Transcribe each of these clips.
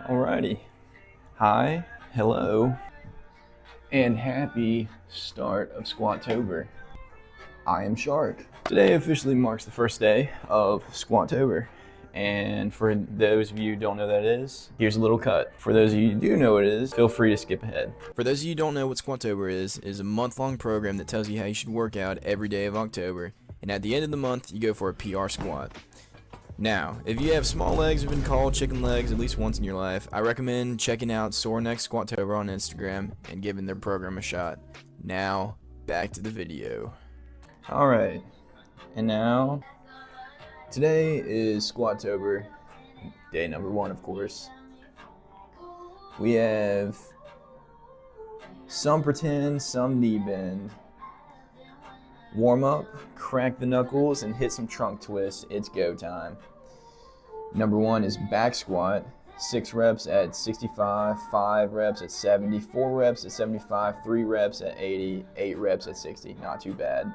Alrighty. Hi, hello, and happy start of Squatober. I am Shark. Today officially marks the first day of Squatober. And for those of you who don't know what that is, here's a little cut. For those of you who do know what it is, feel free to skip ahead. For those of you who don't know what Squatober is a month-long program that tells you how you should work out every day of October, and at the end of the month, you go for a PR squat. Now, if you have small legs, have been called chicken legs at least once in your life, I recommend checking out Sore Neck Squatober on Instagram and giving their program a shot. Now, back to the video. Alright, and now, today is Squatober, day number 1, of course. We have some pretend, some knee bend. Warm up, crack the knuckles, and hit some trunk twists. It's go time. Number 1 is back squat. 6 reps at 65, 5 reps at 70, 4 reps at 75, 3 reps at 80, 8 reps at 60. Not too bad.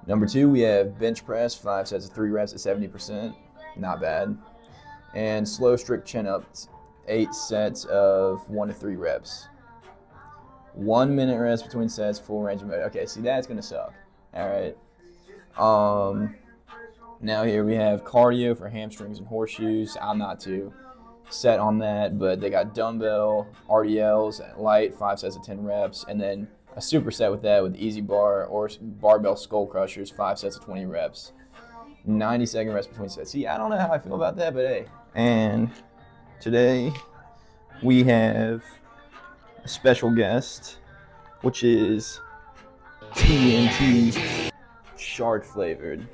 Number 2, we have bench press, 5 sets of 3 reps at 70%. Not bad. And slow strict chin ups, 8 sets of 1 to 3 reps. 1 minute rest between sets, full range of motion. Okay, see, that's gonna suck. All right. Now here we have cardio for hamstrings and horseshoes. I'm not too set on that, but they got dumbbell, RDLs, light, 5 sets of 10 reps, and then a superset with that with easy bar or barbell skull crushers, 5 sets of 20 reps. 90-second rest between sets. See, I don't know how I feel about that, but hey. And today we have a special guest, which is TNT shark flavored.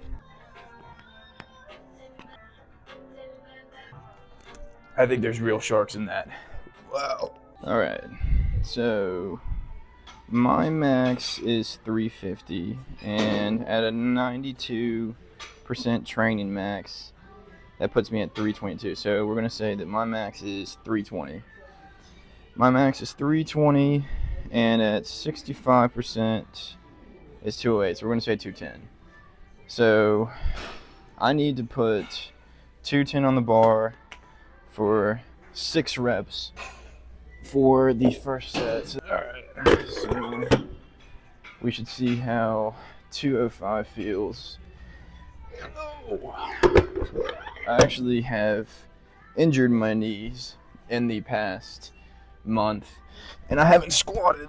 I think there's real sharks in that. Wow. All right. So my max is 350, and at a 92% training max, that puts me at 322. So we're gonna say that my max is 320. My max is 320, and at 65% is 208. So we're gonna say 210. So I need to put 210 on the bar for 6 reps for the first set. Alright, so we should see how 205 feels. Oh. I actually have injured my knees in the past month, and I haven't squatted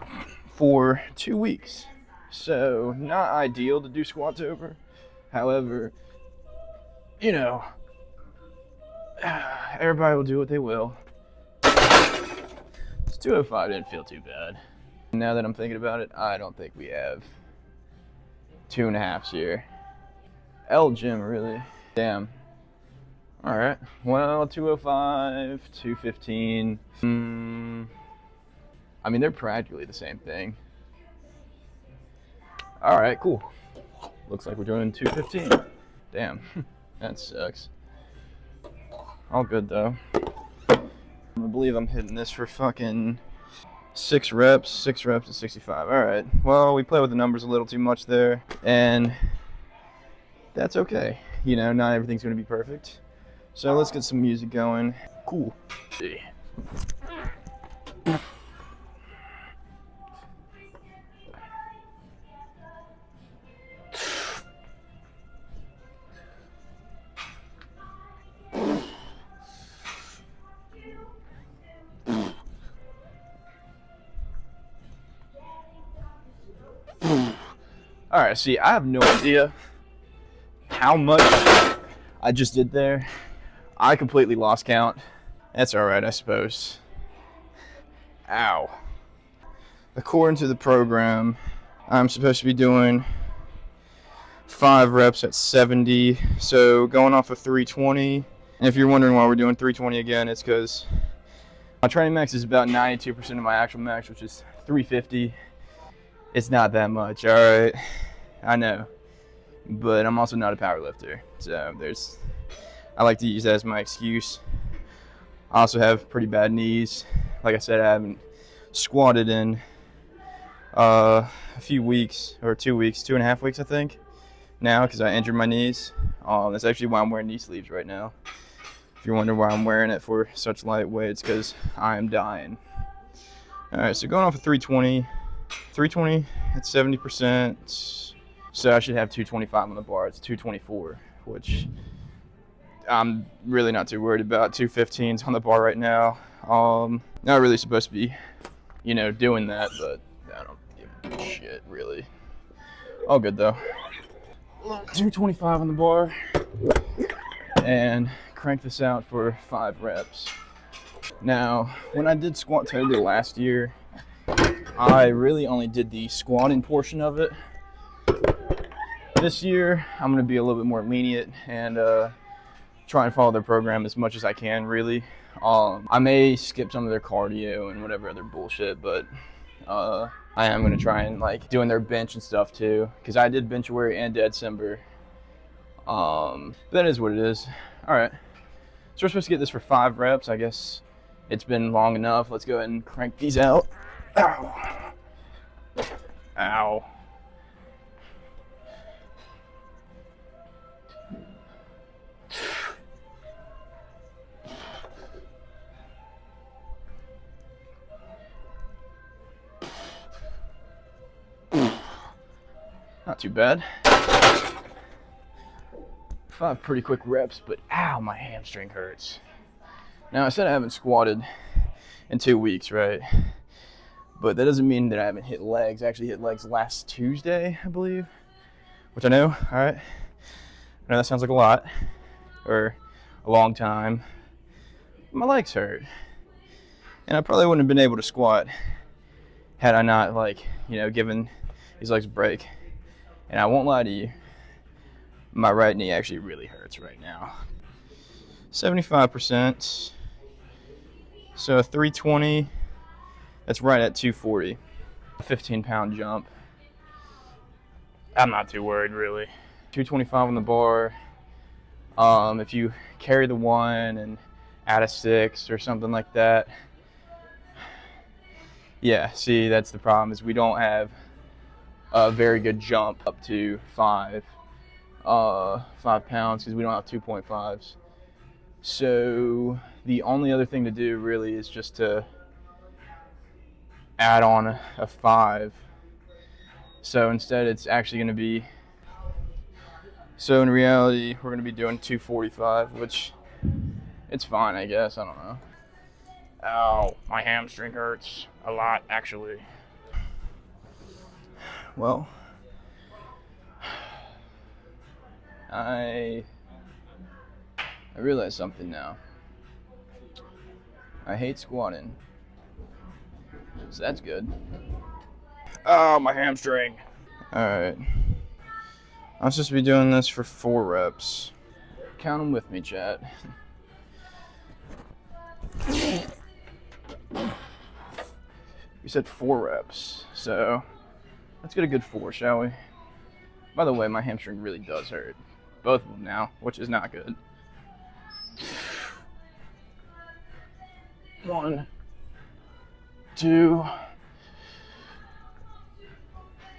for 2 weeks. So not ideal to do Squatober. However, you know, everybody will do what they will. This 205 didn't feel too bad. Now that I'm thinking about it, I don't think we have 2.5s here. L gym, really. Damn. Alright, well, 205, 215. I mean, they're practically the same thing. Alright, cool. Looks like we're doing 215. Damn, that sucks. All good though. I believe I'm hitting this for fucking 6 reps at 65. Alright, well, we play with the numbers a little too much there, and that's okay. You know, not everything's gonna be perfect. So let's get some music going. Cool. Let's see. Alright, see, I have no idea how much I just did there. I completely lost count. That's alright, I suppose. Ow. According to the program, I'm supposed to be doing 5 reps at 70, so going off of 320. And if you're wondering why we're doing 320 again, it's because my training max is about 92% of my actual max, which is 350. It's not that much, alright? I know. But I'm also not a power lifter, so I like to use that as my excuse. I also have pretty bad knees. Like I said, I haven't squatted in a few weeks, or 2 weeks, 2.5 weeks I think, now, because I injured my knees. That's actually why I'm wearing knee sleeves right now. If you're wondering why I'm wearing it for such lightweight, it's because I am dying. All right, so going off of 320 at 70%. So I should have 225 on the bar. It's 224, which I'm really not too worried about. 215's on the bar right now. Not really supposed to be, doing that, but I don't give a shit, really. All good, though. 225 on the bar. And crank this out for 5 reps. Now, when I did Squatober last year, I really only did the squatting portion of it. This year, I'm going to be a little bit more lenient and try and follow their program as much as I can, really. I may skip some of their cardio and whatever other bullshit, but I am going to try and doing their bench and stuff too, because I did Benchwary and December. That is what it is. All right, so we're supposed to get this for 5 reps. I guess it's been long enough. Let's go ahead and crank these out. Ow. Ow. Not too bad. 5 pretty quick reps, but ow, my hamstring hurts. Now, I said I haven't squatted in 2 weeks, right? But that doesn't mean that I haven't hit legs. I actually hit legs last Tuesday, I believe, which I know, all right. I know that sounds like a lot, or a long time. My legs hurt. And I probably wouldn't have been able to squat had I not, given these legs a break. And I won't lie to you, my right knee actually really hurts right now. 75%. So 320, that's right at 240. 15-pound jump. I'm not too worried, really. 225 on the bar. If you carry the 1 and add a 6 or something like that. Yeah, see, that's the problem, is we don't have a very good jump up to 5 pounds, because we don't have 2.5s. So the only other thing to do really is just to add on a 5. So instead it's actually going to be, so in reality we're going to be doing 245, which it's fine, I guess. I don't know. Ow, my hamstring hurts a lot, actually. Well, I realize something now. I hate squatting, so that's good. Oh, my hamstring. Alright. I'm supposed to be doing this for 4 reps. Count them with me, chat. We said 4 reps, so let's get a good 4, shall we? By the way, my hamstring really does hurt. Both of them now, which is not good. 1, 2,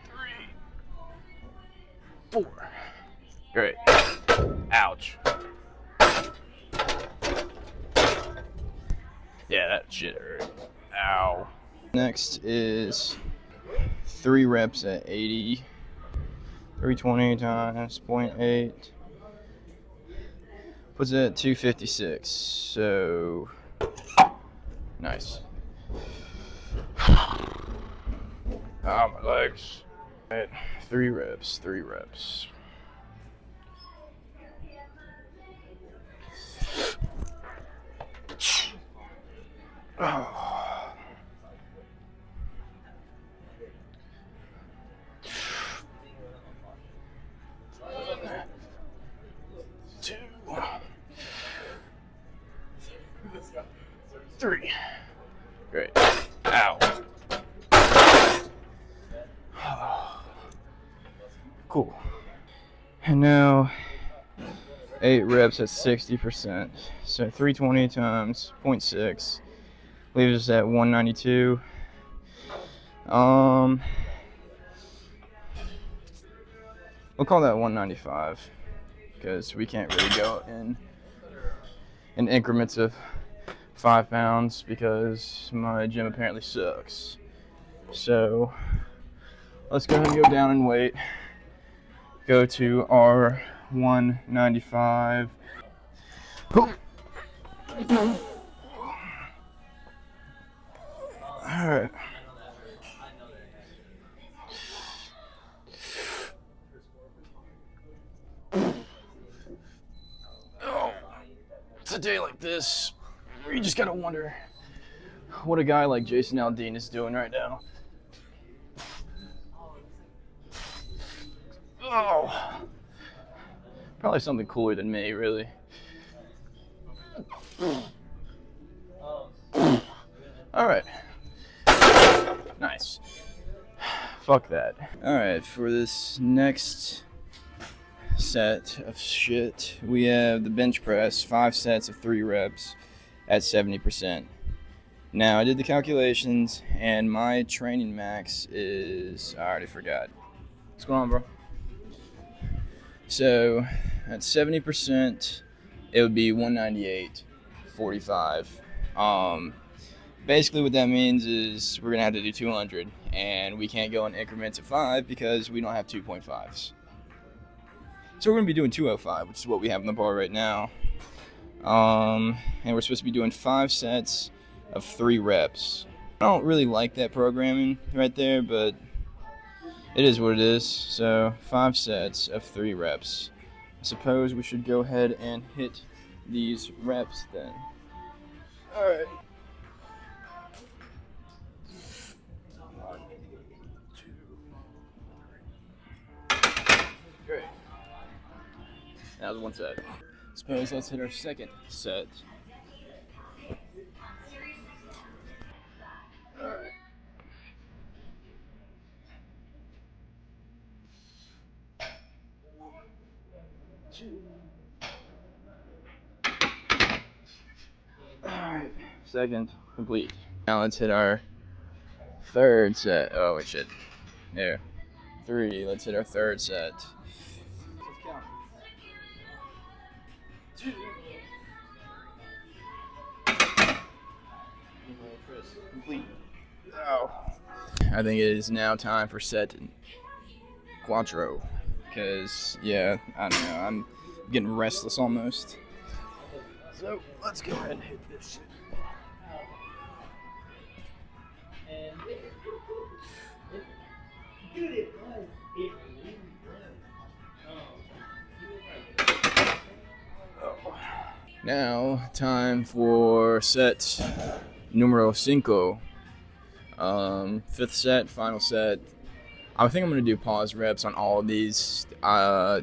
3, 4. Great. Ouch. Yeah, that shit hurt. Ow. Next is 3 reps at 80. 320 times 0.8 puts it at 256. So nice. Oh, my legs. All right, 3 reps. Oh. 2, 3. Great. Ow. Cool. And now 8 reps at 60%. So 320 times 0.6 leaves us at 192. We'll call that 195 because we can't really go in increments of 5 pounds because my gym apparently sucks. So let's go ahead and go down in weight. Go to our 195. Alright. Oh, it's a day like this where you just gotta wonder what a guy like Jason Aldean is doing right now. Oh, probably something cooler than me, really. Alright. Nice. Fuck that. Alright, for this next set of shit, we have the bench press, 5 sets of 3 reps at 70%. Now, I did the calculations, and my training max is, I already forgot. What's going on, bro? So, at 70%, it would be 198.45. Basically what that means is we're gonna have to do 200, and we can't go in increments of 5 because we don't have 2.5s. So we're gonna be doing 205, which is what we have in the bar right now. And we're supposed to be doing 5 sets of 3 reps. I don't really like that programming right there, but it is what it is. So 5 sets of 3 reps. I suppose we should go ahead and hit these reps then. All right. 1, 2, 3. Great. That was 1 set. Suppose let's hit our second set. Alright. Alright. Second complete. Now let's hit our third set. Oh wait, shit. There. 3. Let's hit our third set. Let's count. 2. Complete. Oh. I think it is now time for set Quattro. Because, yeah, I don't know. I'm getting restless almost. So, let's go ahead and hit this shit. Now, time for set numero 5. 5th set, final set. I think I'm going to do pause reps on all of these. I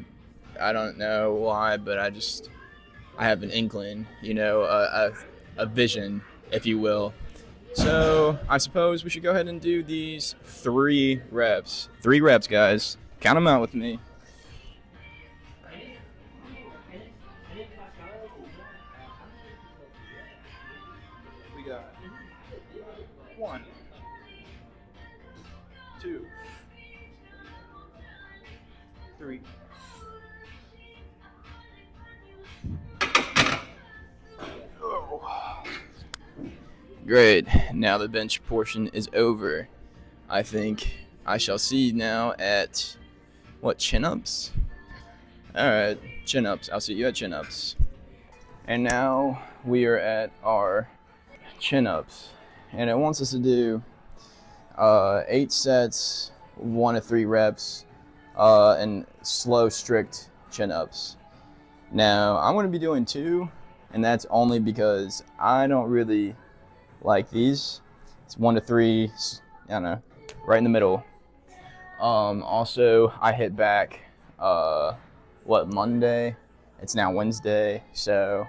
don't know why, but I have an inkling, a vision, if you will. So I suppose we should go ahead and do these 3 reps. 3 reps, guys. Count them out with me. We got 1, 2, 3. Oh. Great. Now the bench portion is over. I think I shall see now at what, chin-ups? Alright, chin-ups. I'll see you at chin-ups. And now we are at our chin-ups. And it wants us to do 8 sets, 1 to 3 reps, and slow, strict chin-ups. Now, I'm going to be doing 2, and that's only because I don't really like these. It's 1 to 3, I don't know, right in the middle. Also, I hit back, Monday? It's now Wednesday, so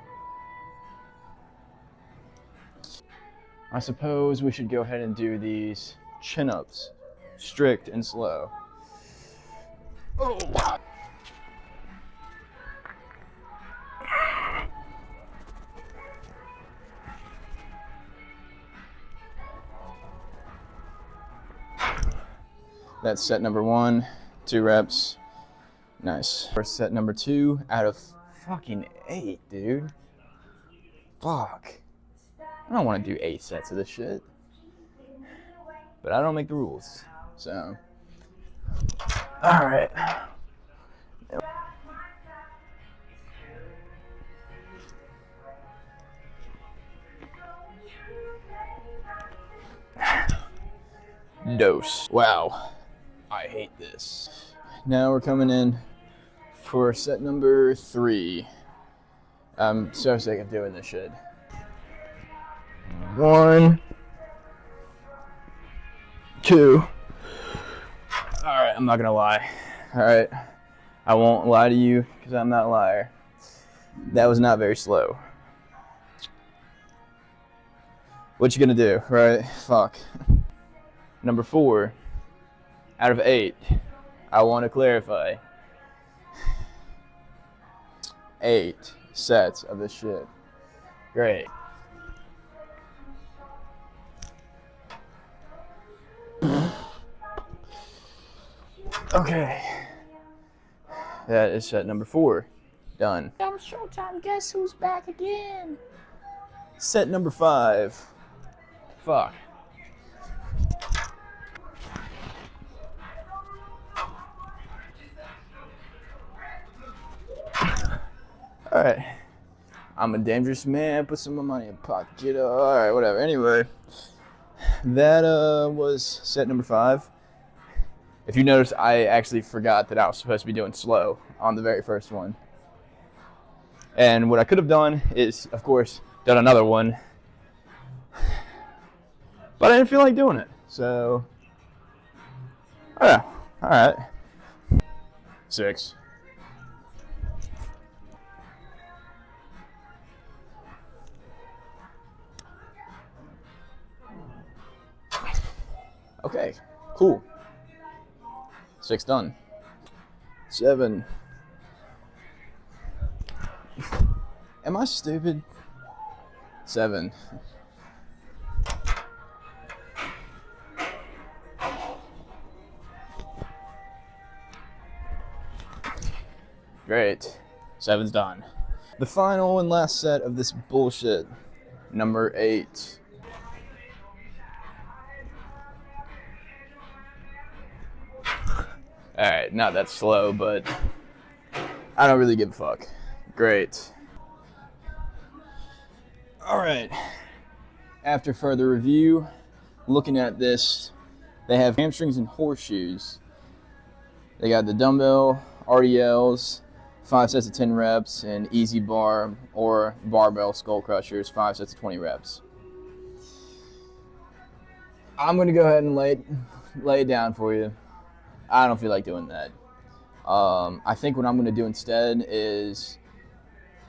I suppose we should go ahead and do these chin-ups, strict and slow. Oh. That's set number 1, 2 reps. Nice. For set number 2 out of fucking 8, dude. Fuck. I don't want to do 8 sets of this shit. But I don't make the rules. So. Alright. Dose. Wow. I hate this. Now we're coming in for set number 3. I'm so sick of doing this shit. 1, 2. Alright, I'm not gonna lie. Alright. I won't lie to you because I'm not a liar. That was not very slow. What you gonna do, right? Fuck. Number 4 out of 8. I want to clarify. 8 sets of this shit. Great. Okay. That is set number 4. Done. Showtime, guess who's back again? Set number 5. Fuck. Alright. I'm a dangerous man, put some of my money in pocket. Alright, whatever. Anyway. That was set number 5. If you notice, I actually forgot that I was supposed to be doing slow on the very first one. And what I could have done is, of course, done another one. But I didn't feel like doing it. So, yeah, alright. 6. Okay, cool. 6 done. 7. Am I stupid? 7. Great. 7's done. The final and last set of this bullshit. Number 8. Alright, not that slow, but I don't really give a fuck. Great. Alright. After further review, looking at this, they have hamstrings and horseshoes. They got the dumbbell, RDLs, 5 sets of 10 reps, and easy bar or barbell skull crushers, 5 sets of 20 reps. I'm going to go ahead and lay it down for you. I don't feel like doing that. I think what I'm going to do instead is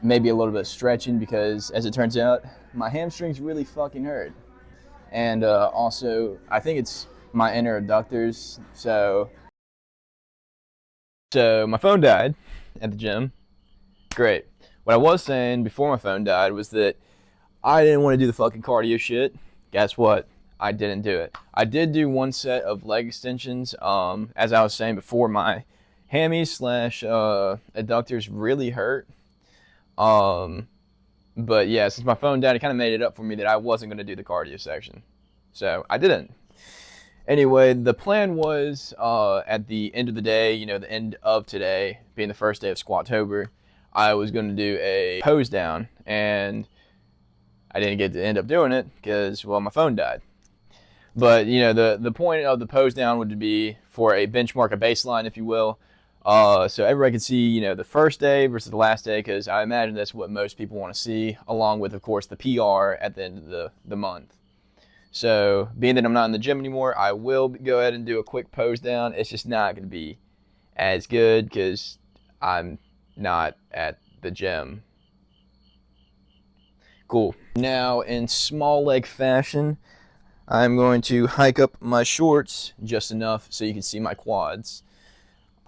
maybe a little bit of stretching because, as it turns out, my hamstrings really fucking hurt. And also, I think it's my inner adductors. So my phone died at the gym. Great. What I was saying before my phone died was that I didn't want to do the fucking cardio shit. Guess what? I didn't do it. I did do 1 set of leg extensions. As I was saying before, my hammies / adductors really hurt. But yeah, since my phone died, it kind of made it up for me that I wasn't going to do the cardio section. So I didn't. Anyway, the plan was at the end of the day, you know, the end of today, being the first day of Squatober, I was going to do a pose down. And I didn't get to end up doing it because, well, my phone died. But, you know, the point of the pose down would be for a benchmark, a baseline, if you will. So everybody can see, you know, the first day versus the last day, because I imagine that's what most people want to see, along with, of course, the PR at the end of the month. So, being that I'm not in the gym anymore, I will go ahead and do a quick pose down. It's just not going to be as good because I'm not at the gym. Cool. Now, in small leg fashion, I'm going to hike up my shorts just enough so you can see my quads.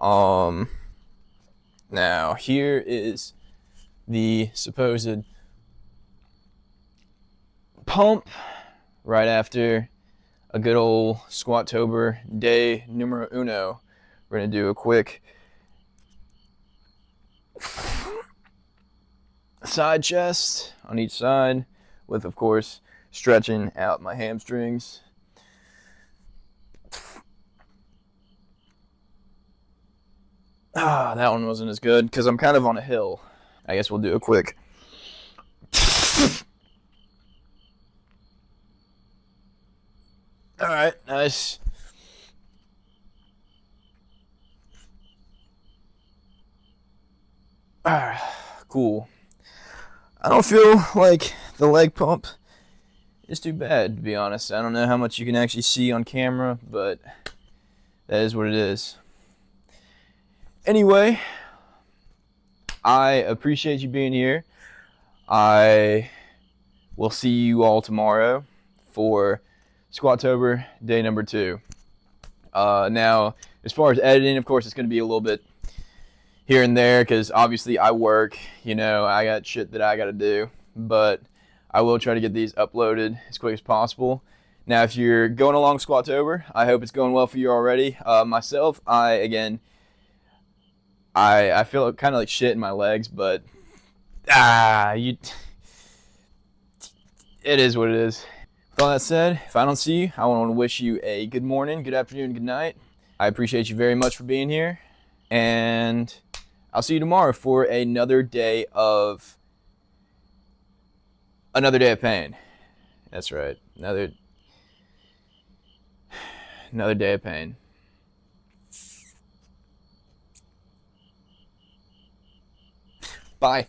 Now here is the supposed pump right after a good old Squatober day numero uno. We're gonna do a quick side chest on each side, with, of course, stretching out my hamstrings. That one wasn't as good because I'm kind of on a hill. I guess we'll do a quick. All right, nice. All right, cool. I don't feel like the leg pump is too bad, to be honest. I don't know how much you can actually see on camera, but that is what it is. Anyway, I appreciate you being here. I will see you all tomorrow for Squatober day number 2. Now, as far as editing, of course, it's going to be a little bit here and there because obviously I work, I got shit that I got to do, but I will try to get these uploaded as quick as possible. Now, if you're going along Squatober, I hope it's going well for you already. Myself, I feel kind of like shit in my legs, but it is what it is. With all that said, if I don't see you, I want to wish you a good morning, good afternoon, good night. I appreciate you very much for being here, and I'll see you tomorrow for another day of pain. That's right, another day of pain. Bye.